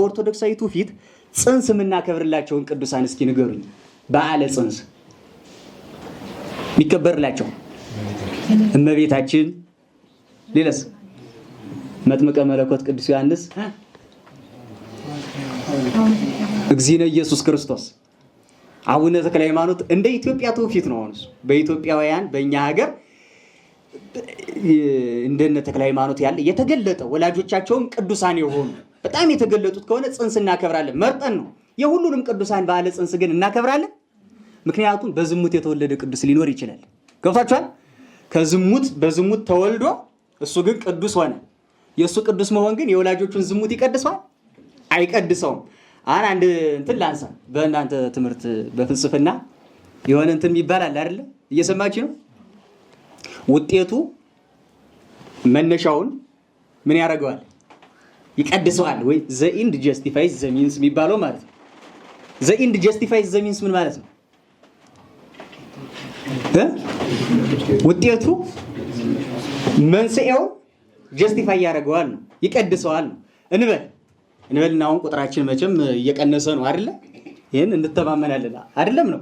ኦርቶዶክሳዊ ትውፊት ጽንስ የምናከብርላቸውን ቅዱሳን እስኪ ንገሩኝ። በዓለ ጽንስ የሚከበርላቸው እመቤታችን፣ ሌላስ መጥምቀ መለኮት ቅዱስ ዮሐንስ፣ እግዚእነ ኢየሱስ ክርስቶስ፣ አቡነ ተክለ ሃይማኖት። እንደ ኢትዮጵያ ትውፊት ነው። አሁንስ በኢትዮጵያውያን በእኛ ሀገር እንደነ ተክለ ሃይማኖት ያለ የተገለጠ ወላጆቻቸውም ቅዱሳን የሆኑ በጣም የተገለጡት ከሆነ ጽንስ እናከብራለን። መርጠን ነው። የሁሉንም ቅዱሳን በዓለ ጽንስ ግን እናከብራለን። ምክንያቱም በዝሙት የተወለደ ቅዱስ ሊኖር ይችላል። ገብቷችኋል? በዝሙት ተወልዶ እሱ ግን ቅዱስ ሆነ። የእሱ ቅዱስ መሆን ግን የወላጆቹን ዝሙት ይቀድሰዋል? አይቀድሰውም። አንድ እንትን ላንሳ። በእናንተ ትምህርት በፍልስፍና የሆነ እንትን ይባላል አይደለ? እየሰማችሁ ነው። ውጤቱ መነሻውን ምን ያደርገዋል? ይቀድሰዋል። ወይ ዘ ኢንድ ጀስቲፋይዝ ዘ ሚንስ የሚባለው ማለት ነው። ዘ ኢንድ ጀስቲፋይዝ ዘ ሚንስ ምን ማለት ነው? ውጤቱ መንስኤውን ጀስቲፋይ ያደርገዋል ነው፣ ይቀድሰዋል ነው። እንበልና አሁን ቁጥራችን መቼም እየቀነሰ ነው አይደለ? ይሄን እንተማመናለን አይደለም ነው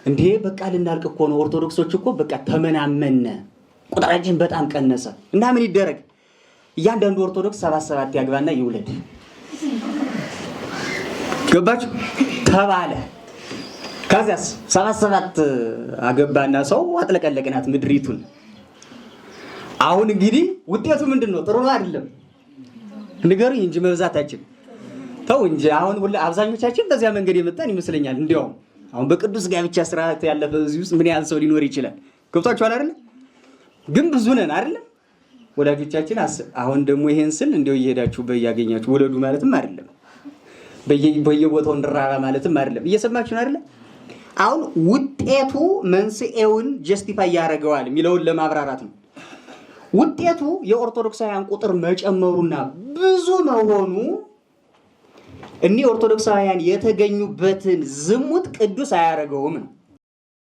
እንዴ? በቃ ልናልቅ እኮ ነው። ኦርቶዶክሶች እኮ በቃ ተመናመነ፣ ቁጥራችን በጣም ቀነሰ እና ምን ይደረግ? እያንዳንዱ ኦርቶዶክስ 7 ያግባና ይውለድ። ገባችሁ? ተባለ። ከዚያስ 7 አገባና ሰው አጥለቀለቅናት ምድሪቱን። አሁን እንግዲህ ውጤቱ ምንድነው? ጥሩ ነው አይደለም? ንገሩኝ እንጂ መብዛታችን ተው እንጂ። አሁን አብዛኞቻችን በዚያ መንገድ የመጣን ይመስለኛል። እንዲያውም አሁን በቅዱስ ጋብቻ ስርዓት ያለፈ እዚህ ውስጥ ምን ያህል ሰው ሊኖር ይችላል? ገብቷችኋል አይደል? ግን ብዙ ነን አይደል? ወላጆቻችን አሁን ደግሞ ይሄን ስል እንደው እየሄዳችሁ በያገኛችሁ ወለዱ ማለትም አይደለም፣ በየቦታው እንድራራ ማለትም አይደለም። እየሰማችሁ ነው አይደል? አሁን ውጤቱ መንስኤውን ጀስቲፋይ ያደርገዋል የሚለውን ለማብራራት ነው። ውጤቱ የኦርቶዶክሳውያን ቁጥር መጨመሩና ብዙ መሆኑ እኒህ ኦርቶዶክሳውያን የተገኙበትን ዝሙት ቅዱስ አያደርገውም ነው።